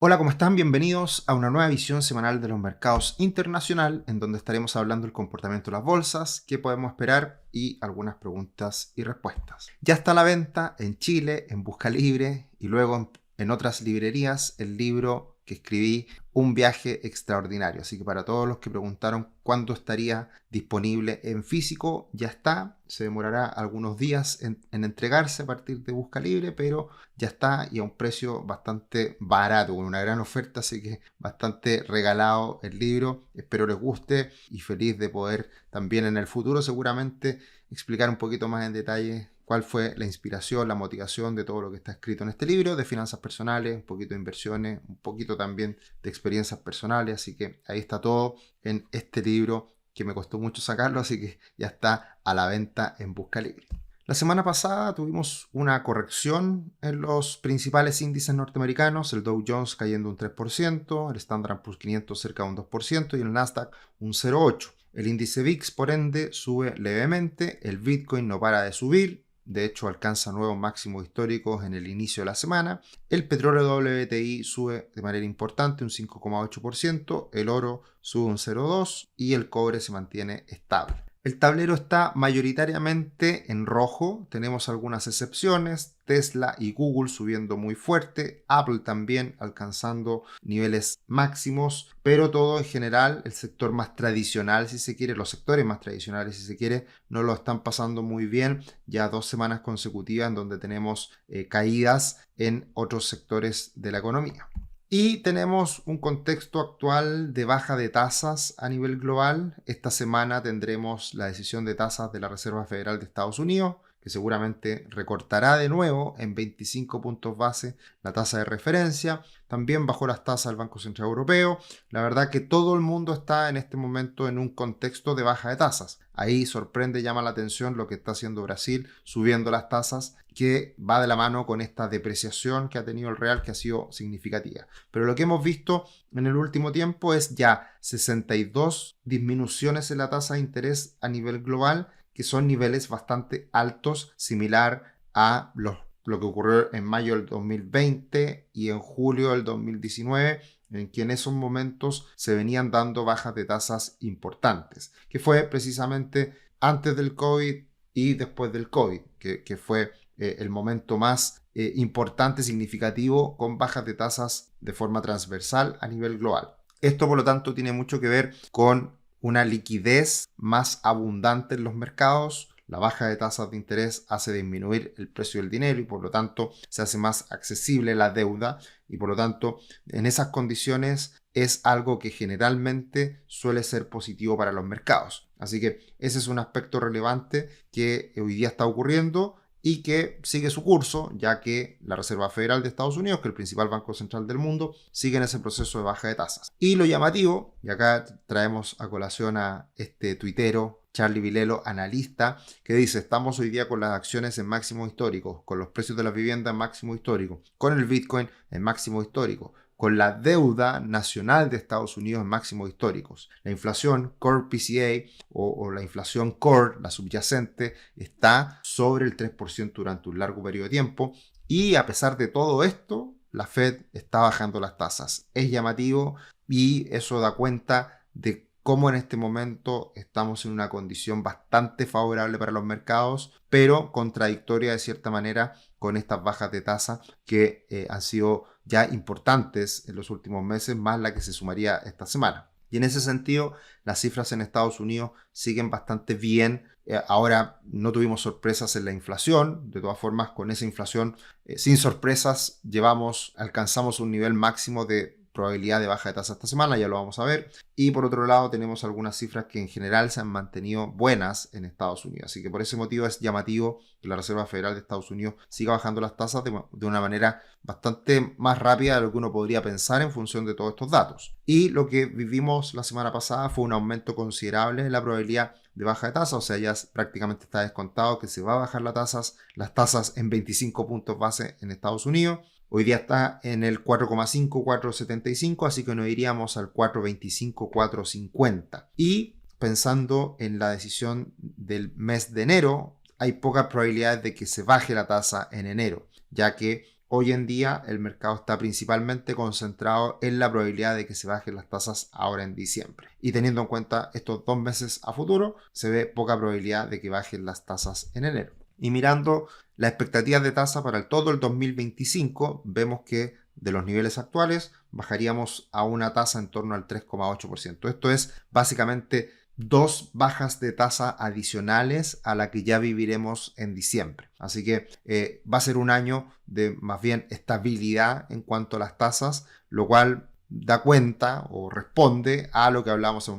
Hola, ¿cómo están? Bienvenidos a una nueva visión semanal de los mercados internacional, en donde estaremos hablando del comportamiento de las bolsas, qué podemos esperar y algunas preguntas y respuestas. Ya está a la venta en Chile, en Busca Libre y luego en otras librerías el libro que escribí, Un viaje extraordinario. Así que para todos los que preguntaron cuándo estaría disponible en físico, ya está. Se demorará algunos días en entregarse a partir de Busca Libre, pero ya está y a un precio bastante barato, con una gran oferta, así que bastante regalado el libro. Espero les guste y feliz de poder también en el futuro seguramente explicar un poquito más en detalle cuál fue la inspiración, la motivación de todo lo que está escrito en este libro, de finanzas personales, un poquito de inversiones, un poquito también de experiencias personales, así que ahí está todo en este libro que me costó mucho sacarlo, así que ya está a la venta en Busca Libre. La semana pasada tuvimos una corrección en los principales índices norteamericanos, el Dow Jones cayendo un 3%, el Standard & Poor's 500 cerca de un 2% y el Nasdaq un 0,8%. El índice VIX, por ende, sube levemente, el Bitcoin no para de subir, de hecho alcanza nuevos máximos históricos en el inicio de la semana, el petróleo WTI sube de manera importante un 5,8%, el oro sube un 0,2% y el cobre se mantiene estable. El tablero está mayoritariamente en rojo, tenemos algunas excepciones, Tesla y Google subiendo muy fuerte, Apple también alcanzando niveles máximos, pero todo en general, el sector más tradicional si se quiere, los sectores más tradicionales si se quiere, no lo están pasando muy bien, ya 2 semanas consecutivas en donde tenemos caídas en otros sectores de la economía. Y tenemos un contexto actual de baja de tasas a nivel global. Esta semana tendremos la decisión de tasas de la Reserva Federal de Estados Unidos, que seguramente recortará de nuevo en 25 puntos base la tasa de referencia. También bajó las tasas del Banco Central Europeo. La verdad que todo el mundo está en este momento en un contexto de baja de tasas. Ahí sorprende, llama la atención lo que está haciendo Brasil, subiendo las tasas, que va de la mano con esta depreciación que ha tenido el real, que ha sido significativa. Pero lo que hemos visto en el último tiempo es ya 62 disminuciones en la tasa de interés a nivel global, que son niveles bastante altos, similar a lo que ocurrió en mayo del 2020 y en julio del 2019, en que en esos momentos se venían dando bajas de tasas importantes, que fue precisamente antes del COVID y después del COVID, que fue el momento más importante, significativo, con bajas de tasas de forma transversal a nivel global. Esto, por lo tanto, tiene mucho que ver con una liquidez más abundante en los mercados. La baja de tasas de interés hace disminuir el precio del dinero y por lo tanto se hace más accesible la deuda y por lo tanto en esas condiciones es algo que generalmente suele ser positivo para los mercados. Así que ese es un aspecto relevante que hoy día está ocurriendo y que sigue su curso, ya que la Reserva Federal de Estados Unidos, que es el principal banco central del mundo, sigue en ese proceso de baja de tasas. Y lo llamativo, y acá traemos a colación a este tuitero, Charlie Vilelo, analista, que dice: estamos hoy día con las acciones en máximo histórico, con los precios de la vivienda en máximo histórico, con el Bitcoin en máximo histórico, con la deuda nacional de Estados Unidos en máximos históricos. La inflación Core PCA o la inflación Core, la subyacente, está sobre el 3% durante un largo periodo de tiempo y a pesar de todo esto, la Fed está bajando las tasas. Es llamativo y eso da cuenta de cómo en este momento estamos en una condición bastante favorable para los mercados, pero contradictoria de cierta manera con estas bajas de tasa que han sido ya importantes en los últimos meses, más la que se sumaría esta semana. Y en ese sentido, las cifras en Estados Unidos siguen bastante bien. Ahora no tuvimos sorpresas en la inflación. De todas formas, con esa inflación, sin sorpresas, alcanzamos un nivel máximo de probabilidad de baja de tasa esta semana, ya lo vamos a ver. Y por otro lado tenemos algunas cifras que en general se han mantenido buenas en Estados Unidos. Así que por ese motivo es llamativo que la Reserva Federal de Estados Unidos siga bajando las tasas de una manera bastante más rápida de lo que uno podría pensar en función de todos estos datos. Y lo que vivimos la semana pasada fue un aumento considerable en la probabilidad de baja de tasa, o sea, ya prácticamente está descontado que se va a bajar las tasas en 25 puntos base en Estados Unidos. Hoy día está en el 4,5, 4,75, así que nos iríamos al 4,25, 4,50. Y pensando en la decisión del mes de enero, hay pocas probabilidades de que se baje la tasa en enero, ya que hoy en día el mercado está principalmente concentrado en la probabilidad de que se bajen las tasas ahora en diciembre. Y teniendo en cuenta estos 2 meses a futuro, se ve poca probabilidad de que bajen las tasas en enero. Y mirando las expectativas de tasa para todo el 2025, vemos que de los niveles actuales bajaríamos a una tasa en torno al 3,8%. Esto es básicamente 2 bajas de tasa adicionales a la que ya viviremos en diciembre. Así que va a ser un año de más bien estabilidad en cuanto a las tasas, lo cual da cuenta o responde a lo que hablamos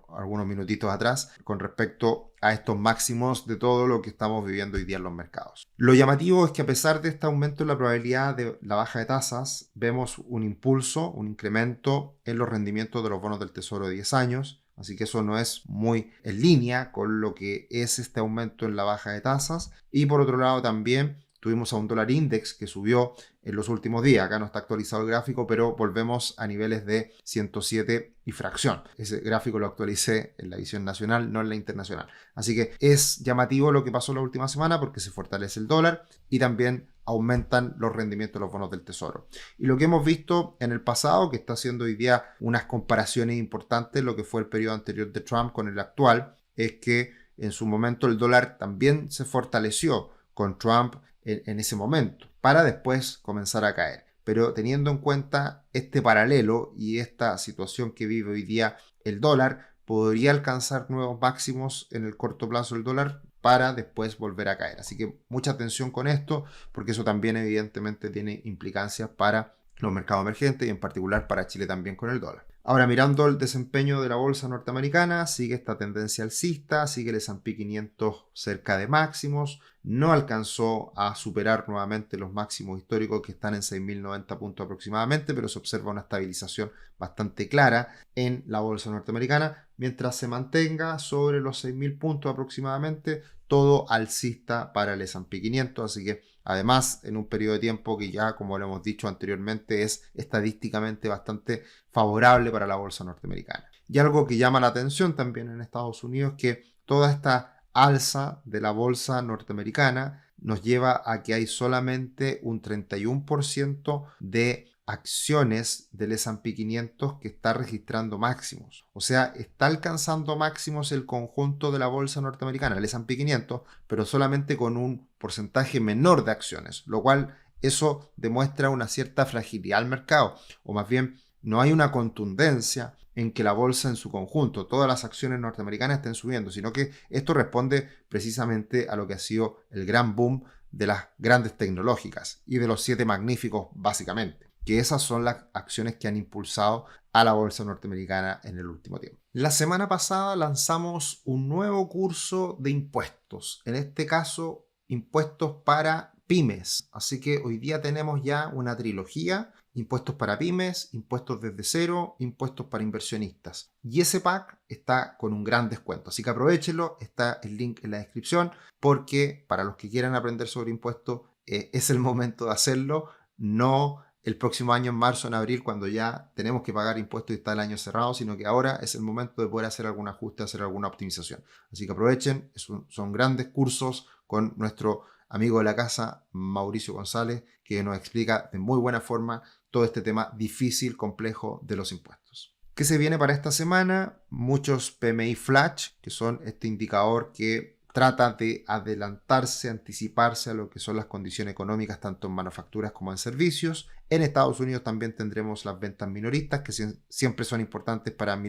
algunos minutitos atrás con respecto a estos máximos de todo lo que estamos viviendo hoy día en los mercados. Lo llamativo es que a pesar de este aumento en la probabilidad de la baja de tasas, vemos un impulso, un incremento en los rendimientos de los bonos del Tesoro de 10 años. Así que eso no es muy en línea con lo que es este aumento en la baja de tasas. Y por otro lado también tuvimos a un dólar index que subió en los últimos días. Acá no está actualizado el gráfico, pero volvemos a niveles de 107 y fracción. Ese gráfico lo actualicé en la edición nacional, no en la internacional. Así que es llamativo lo que pasó la última semana porque se fortalece el dólar y también aumentan los rendimientos de los bonos del Tesoro. Y lo que hemos visto en el pasado, que está haciendo hoy día unas comparaciones importantes, lo que fue el periodo anterior de Trump con el actual, es que en su momento el dólar también se fortaleció con Trump en ese momento, para después comenzar a caer. Pero teniendo en cuenta este paralelo y esta situación que vive hoy día el dólar, podría alcanzar nuevos máximos en el corto plazo el dólar para después volver a caer. Así que mucha atención con esto, porque eso también evidentemente tiene implicancias para los mercados emergentes y en particular para Chile también con el dólar. Ahora, mirando el desempeño de la bolsa norteamericana, sigue esta tendencia alcista, sigue el S&P 500 cerca de máximos, no alcanzó a superar nuevamente los máximos históricos que están en 6.090 puntos aproximadamente, pero se observa una estabilización bastante clara en la bolsa norteamericana, mientras se mantenga sobre los 6.000 puntos aproximadamente, todo alcista para el S&P 500, así que además en un periodo de tiempo que ya, como lo hemos dicho anteriormente, es estadísticamente bastante favorable para la bolsa norteamericana. Y algo que llama la atención también en Estados Unidos es que toda esta alza de la bolsa norteamericana nos lleva a que hay solamente un 31% de acciones del S&P 500 que está registrando máximos. O sea, está alcanzando máximos el conjunto de la bolsa norteamericana, el S&P 500, pero solamente con un porcentaje menor de acciones, lo cual eso demuestra una cierta fragilidad al mercado, o más bien no hay una contundencia en que la bolsa en su conjunto, todas las acciones norteamericanas estén subiendo, sino que esto responde precisamente a lo que ha sido el gran boom de las grandes tecnológicas y de los 7 magníficos básicamente, que esas son las acciones que han impulsado a la bolsa norteamericana en el último tiempo. La semana pasada lanzamos un nuevo curso de impuestos, en este caso impuestos para pymes, así que hoy día tenemos ya una trilogía: impuestos para pymes, impuestos desde cero, impuestos para inversionistas. Y ese pack está con un gran descuento, así que aprovechenlo, está el link en la descripción, porque para los que quieran aprender sobre impuestos es el momento de hacerlo, no el próximo año en marzo, en abril, cuando ya tenemos que pagar impuestos y está el año cerrado, sino que ahora es el momento de poder hacer algún ajuste, hacer alguna optimización. Así que aprovechen, son grandes cursos con nuestro amigo de la casa, Mauricio González, que nos explica de muy buena forma todo este tema difícil, complejo de los impuestos. ¿Qué se viene para esta semana? Muchos PMI Flash, que son este indicador que trata de adelantarse, anticiparse a lo que son las condiciones económicas tanto en manufacturas como en servicios. En Estados Unidos también tendremos las ventas minoristas, que siempre son importantes para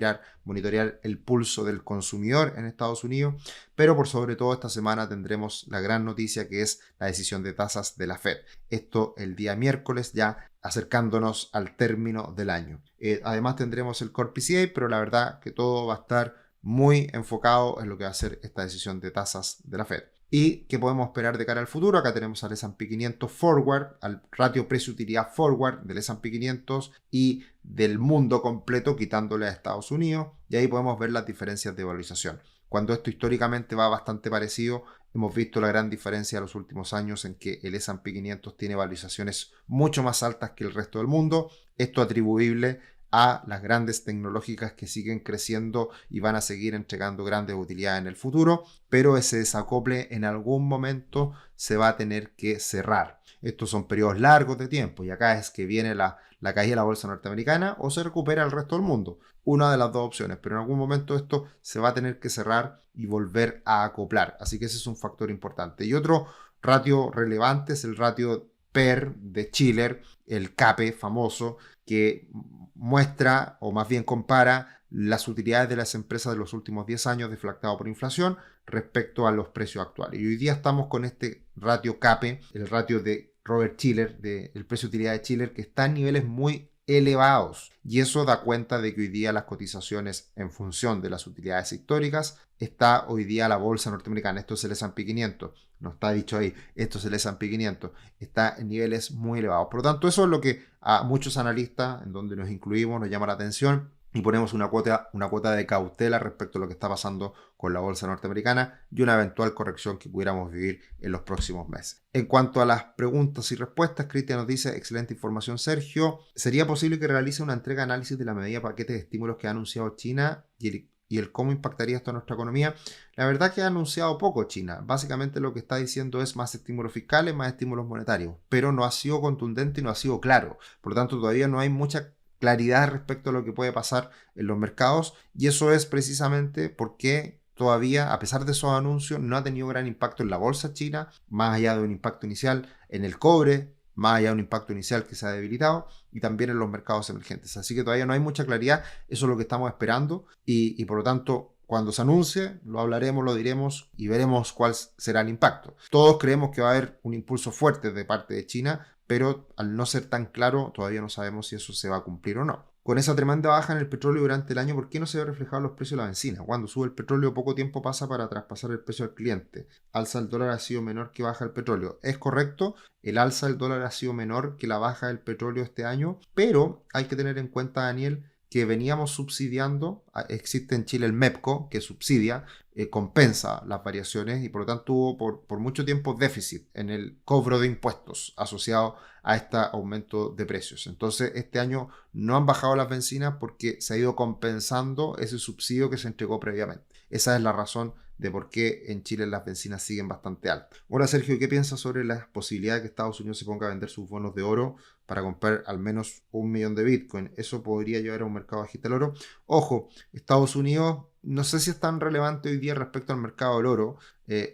monitorear el pulso del consumidor en Estados Unidos, pero por sobre todo esta semana tendremos la gran noticia, que es la decisión de tasas de la Fed. Esto el día miércoles, ya acercándonos al término del año. Además tendremos el Core PCA, pero la verdad que todo va a estar muy enfocado en lo que va a ser esta decisión de tasas de la Fed. ¿Y qué podemos esperar de cara al futuro? Acá tenemos al S&P 500 Forward, al ratio precio-utilidad Forward del S&P 500 y del mundo completo, quitándole a Estados Unidos, y ahí podemos ver las diferencias de valorización. Cuando esto históricamente va bastante parecido, hemos visto la gran diferencia en los últimos años en que el S&P 500 tiene valorizaciones mucho más altas que el resto del mundo. Esto atribuible a las grandes tecnológicas que siguen creciendo y van a seguir entregando grandes utilidades en el futuro, pero ese desacople en algún momento se va a tener que cerrar. Estos son periodos largos de tiempo y acá es que viene la caída de la bolsa norteamericana o se recupera el resto del mundo. Una de las dos opciones, pero en algún momento esto se va a tener que cerrar y volver a acoplar. Así que ese es un factor importante. Y otro ratio relevante es el ratio PER de Shiller, el CAPE famoso, que muestra o más bien compara las utilidades de las empresas de los últimos 10 años deflactado por inflación respecto a los precios actuales. Y hoy día estamos con este ratio CAPE, el ratio de Robert Shiller, del precio de utilidad de Shiller, que está en niveles muy elevados. Y eso da cuenta de que hoy día las cotizaciones en función de las utilidades históricas está hoy día la bolsa norteamericana. Esto es el S&P 500. No está dicho ahí. Esto es el S&P 500. Está en niveles muy elevados. Por lo tanto, eso es lo que a muchos analistas, en donde nos incluimos, nos llama la atención. Y ponemos una cuota de cautela respecto a lo que está pasando con la bolsa norteamericana y una eventual corrección que pudiéramos vivir en los próximos meses. En cuanto a las preguntas y respuestas, Cristian nos dice, excelente información Sergio, ¿sería posible que realice una entrega de análisis de la medida de paquetes de estímulos que ha anunciado China y el cómo impactaría esto a nuestra economía? La verdad que ha anunciado poco China. Básicamente lo que está diciendo es más estímulos fiscales, más estímulos monetarios, pero no ha sido contundente y no ha sido claro. Por lo tanto, todavía no hay mucha claridad respecto a lo que puede pasar en los mercados y eso es precisamente porque todavía, a pesar de esos anuncios, no ha tenido gran impacto en la bolsa china, más allá de un impacto inicial en el cobre, más allá de un impacto inicial que se ha debilitado y también en los mercados emergentes. Así que todavía no hay mucha claridad, eso es lo que estamos esperando y por lo tanto cuando se anuncie lo hablaremos, lo diremos y veremos cuál será el impacto. Todos creemos que va a haber un impulso fuerte de parte de China, pero al no ser tan claro todavía no sabemos si eso se va a cumplir o no. Con esa tremenda baja en el petróleo durante el año, ¿por qué no se ve reflejado en los precios de la benzina? Cuando sube el petróleo, poco tiempo pasa para traspasar el precio al cliente. Alza el dólar ha sido menor que baja el petróleo. Es correcto, el alza del dólar ha sido menor que la baja del petróleo este año, pero hay que tener en cuenta, Daniel, que veníamos subsidiando, existe en Chile el MEPCO, que subsidia, compensa las variaciones y por lo tanto hubo por mucho tiempo déficit en el cobro de impuestos asociado a este aumento de precios. Entonces este año no han bajado las bencinas porque se ha ido compensando ese subsidio que se entregó previamente. Esa es la razón de por qué en Chile las bencinas siguen bastante altas. Hola Sergio, ¿qué piensas sobre la posibilidad de que Estados Unidos se ponga a vender sus bonos de oro para comprar al menos 1 millón de Bitcoin? Eso podría llevar a un mercado bajista del oro. Ojo, Estados Unidos no sé si es tan relevante hoy día respecto al mercado del oro.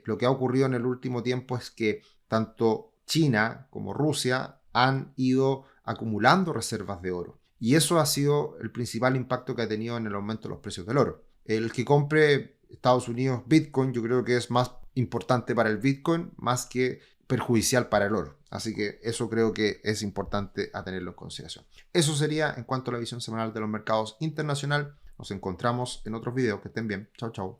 Lo que ha ocurrido en el último tiempo es que tanto China como Rusia han ido acumulando reservas de oro. Y eso ha sido el principal impacto que ha tenido en el aumento de los precios del oro. El que compre Estados Unidos Bitcoin yo creo que es más importante para el Bitcoin más que perjudicial para el oro. Así que eso creo que es importante a tenerlo en consideración. Eso sería en cuanto a la visión semanal de los mercados internacional. Nos encontramos en otros videos. Que estén bien. Chao, chao.